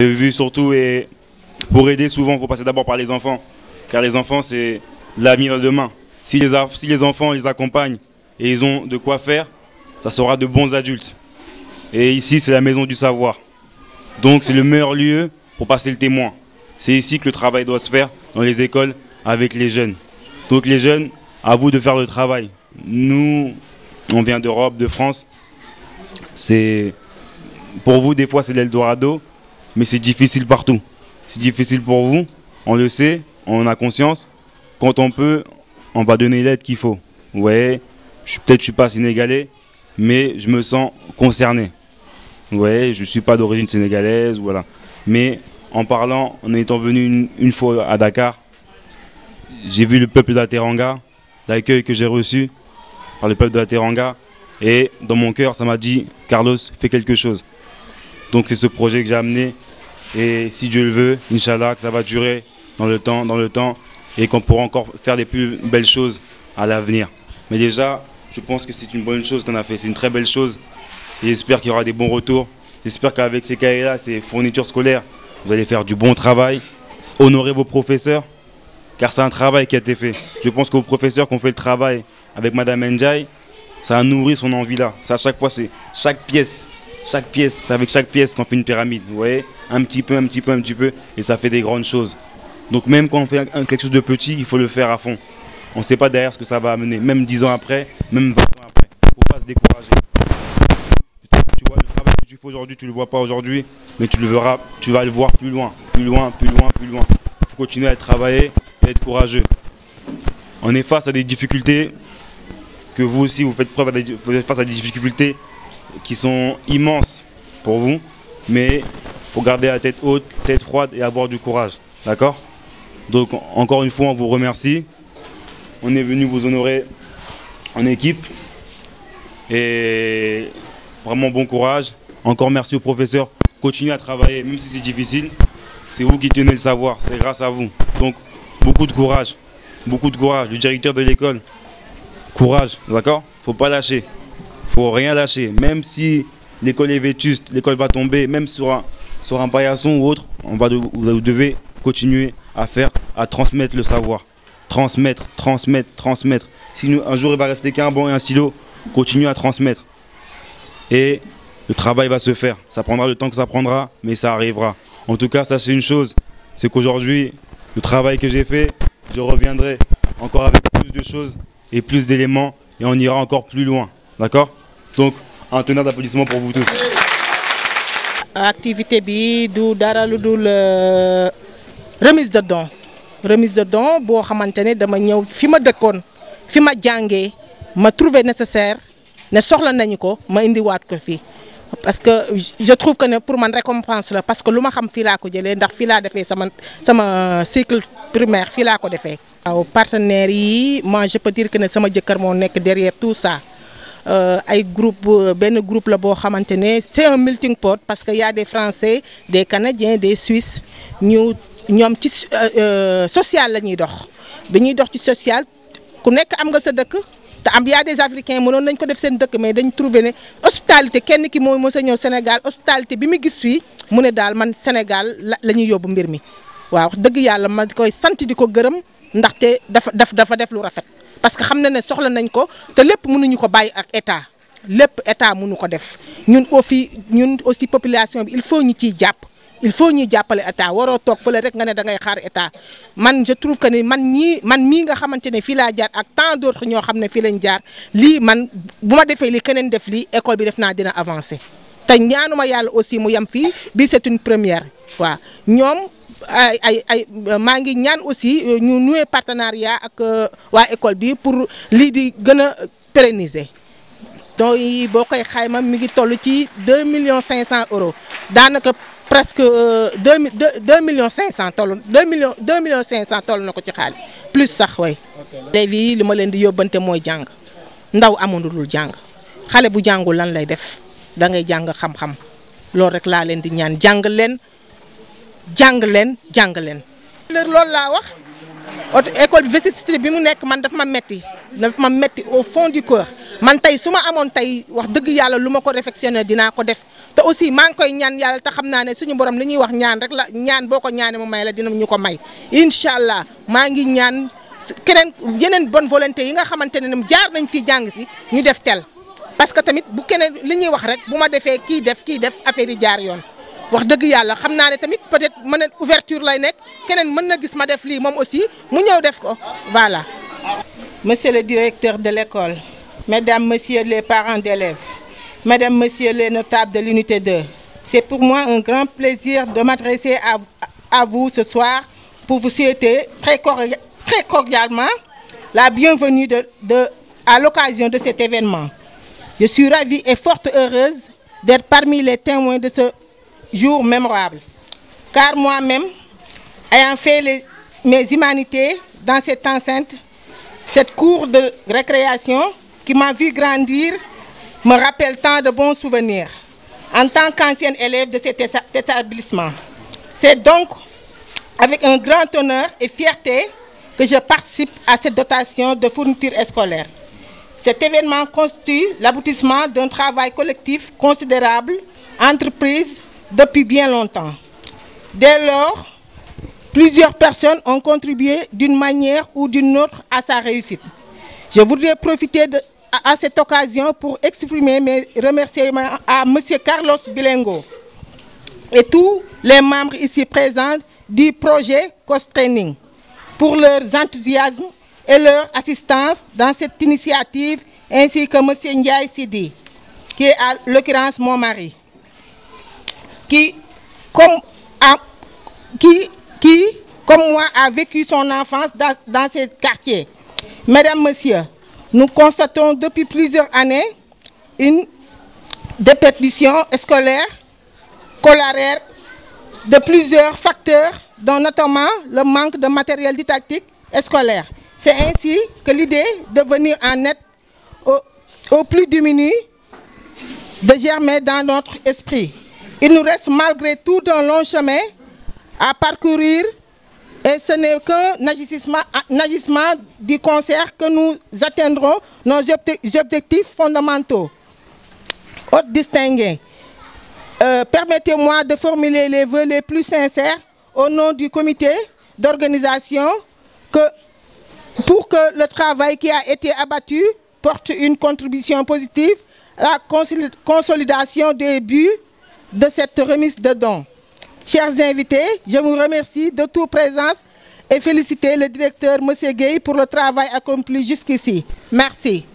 J'ai vu surtout, et pour aider souvent, il faut passer d'abord par les enfants. Car les enfants, c'est l'avenir de demain. Si les enfants les accompagnent et ils ont de quoi faire, ça sera de bons adultes. Et ici, c'est la maison du savoir. Donc, c'est le meilleur lieu pour passer le témoin. C'est ici que le travail doit se faire, dans les écoles, avec les jeunes. Donc, les jeunes, à vous de faire le travail. Nous, on vient d'Europe, de France. Pour vous, des fois, c'est l'Eldorado, mais c'est difficile partout. C'est difficile pour vous, on le sait, on a conscience. Quand on peut, on va donner l'aide qu'il faut. Ouais, peut-être je suis pas sénégalais, mais je me sens concerné. Ouais, je ne suis pas d'origine sénégalaise, voilà. Mais en parlant, en étant venu une fois à Dakar, j'ai vu le peuple de la Teranga, l'accueil que j'ai reçu par le peuple de la Teranga. Et dans mon cœur, ça m'a dit, Carlos, fais quelque chose. Donc c'est ce projet que j'ai amené. Et si Dieu le veut, Inch'Allah, que ça va durer dans le temps, et qu'on pourra encore faire des plus belles choses à l'avenir. Mais déjà, je pense que c'est une bonne chose qu'on a fait. C'est une très belle chose. Et j'espère qu'il y aura des bons retours. J'espère qu'avec ces cahiers-là, ces fournitures scolaires, vous allez faire du bon travail, honorer vos professeurs, car c'est un travail qui a été fait. Je pense qu'aux professeurs qui ont fait le travail avec Madame Ndiaye, ça a nourri son envie-là. À chaque fois, c'est chaque pièce, c'est avec chaque pièce qu'on fait une pyramide. Vous voyez, un petit peu, et ça fait des grandes choses. Donc même quand on fait quelque chose de petit, il faut le faire à fond. On ne sait pas derrière ce que ça va amener, même 10 ans après, même 20 ans après. Il ne faut pas se décourager. Peut-être que tu vois le travail que tu fais aujourd'hui, tu ne le vois pas aujourd'hui, mais tu vas le voir plus loin. Il faut continuer à travailler et être courageux. On est face à des difficultés que vous aussi, vous faites face à des difficultés qui sont immenses pour vous, mais il faut garder la tête haute, tête froide et avoir du courage. D'accord ? Donc encore une fois, on vous remercie. On est venu vous honorer en équipe. Et vraiment bon courage. Encore merci aux professeurs. Continuez à travailler, même si c'est difficile. C'est vous qui tenez le savoir, c'est grâce à vous. Donc beaucoup de courage. Le directeur de l'école, courage, d'accord ? Faut pas lâcher. Faut rien lâcher. Même si l'école est vétuste, l'école va tomber, même sur un paillasson ou autre, vous devez continuer à transmettre le savoir. Transmettre. Si un jour il va rester qu'un banc et un stylo, continuez à transmettre. Et le travail va se faire. Ça prendra le temps que ça prendra, mais ça arrivera. En tout cas, ça c'est une chose, c'est qu'aujourd'hui, le travail que j'ai fait, je reviendrai encore avec plus de choses et plus d'éléments et on ira encore plus loin. D'accord ? Donc, un tonnerre d'applaudissements pour vous tous. Activité bi du dara lu dul remise de dons boo xamante ne dama ñëw fi ma dëkkoon fi ma jàngee ma trouvé nécessaire ne soxla nañu ko ma indiwaat ko fii parce que je trouve que ne pour man récompense la parce que lu ma xam fii laa ko jëlee ndax fii laa defee sama cycle primaire fii laa ko defee. waaw partenaires yi moi je peux dire que ne sama jëkkër moo nekk derrière tout ça. benn groupe la boo xamante ne c'est un melting pot parce que y a des Français, des Canadiens, des Suisses ñoom ci social la ñuy dox bi ñuy dox ci social ku nekk am nga sa dëkk te y a des Africains mënoon nañ ko def seen dëkk mais dañ trouvé ne hospitalité kenn ki mooy mos a ñëw Sénégal hospitalité bi mu gis fii mu ne daal man Sénégal la ñuy yóbbu mbir mi waaw dëgg yàlla ma koy sant di ko gërëm ndaxte dafa def lu rafet. parce que xam na ne soxla nañ ko te lépp mënuñu ko bàyyi ak état lépp état mënu ko def ñun aussi population bi il faut ñu ciy jàpp il faut ñuy jàppale état waroo toog fële rek nga ne da ngay xaar état man je trouve que ni man mii nga xamante ne fii laa jaar ak tant d'autres ñoo xam ne fii lañ jaar lii man bu ma defee lii keneen def lii école bi def naa dina avancer te ñaanuma yàlla aussi mu yem fii bii c'est une première waaw ñoom. maa ngi ñaan aussi ñu nouer partenariat ak waa école bi pour lii di gën a pérenniser donc boo koy xayma mi ngi toll ci 2,5 millions daanaka presque 2,5 millions toll 2,5 millions toll na ko ci xaalis plus sax way élèves yi li ma leen di yóbbante mooy jàng ndaw amandulul jàng xale bu jàngul lan lay def da ngay jàng xam-xam loolu rek laa leen di ñaan jàng leen. loolu laa wax école bi vétusté bi mu nekk man daf ma metti au fond du cœur man tey su ma amoon tey wax dëgg yàlla lu ma ko réfectionné dinaa ko def te aussi maa ngi koy ñaan yàlla te xam naa ne suñu borom li ñuy wax ñaan rek la ñaan boo ko ñaanee mu may la dina ñu ko may incha allah maa ngi ñaan keneen yeneen bonne volonté yi nga xamante ne jaar nañ fi jàng si ñu def tel parce que tamit bu keneen li ñuy wax rek bu ma defee kii def affaire yi jaar yoon wax dëgg yàlla xam naa ne tamit peut-être mën na ouverture lay nekk keneen mën na gis ma def lii moom aussi mu ñëw def ko voilà. Monsieur le directeur de l'école, mesdames, messieurs les parents d'élèves, mesdames, messieurs les notables de l'unité 2, c'est pour moi un grand plaisir de m'adresser à vous ce soir pour vous souhaiter très cordialement la bienvenue à l'occasion de cet événement. Je suis ravie et fort heureuse d'être parmi les témoins de ce jour mémorable, car moi-même, ayant fait mes humanités dans cette enceinte, cette cour de récréation qui m'a vu grandir me rappelle tant de bons souvenirs en tant qu'ancienne élève de cet établissement. C'est donc avec un grand honneur et fierté que je participe à cette dotation de fournitures scolaires. Cet événement constitue l'aboutissement d'un travail collectif considérable, entreprise depuis bien longtemps. Dès lors, plusieurs personnes ont contribué d'une manière ou d'une autre à sa réussite. Je voudrais profiter à cette occasion pour exprimer mes remerciements à M. Carlos Bilengo et tous les membres ici présents du projet COS-Training pour leur enthousiasme et leur assistance dans cette initiative, ainsi que M. Ndiaye Sidi, qui est à l'occurrence mon mari, qui, comme moi, a vécu son enfance dans ces quartiers. Mesdames, Messieurs, nous constatons depuis plusieurs années une déperdition scolaire corollaire de plusieurs facteurs, dont notamment le manque de matériel didactique scolaire. C'est ainsi que l'idée de venir en aide aux plus démunis de germer dans notre esprit. Il nous reste malgré tout un long chemin à parcourir et ce n'est qu'un agissement du concert que nous atteindrons nos objectifs fondamentaux. Hôtes distingués, permettez-moi de formuler les vœux les plus sincères au nom du comité d'organisation pour que le travail qui a été abattu porte une contribution positive à la consolidation des buts de cette remise de dons. Chers invités, je vous remercie de toute présence et féliciter le directeur M. Gueye pour le travail accompli jusqu'ici. Merci.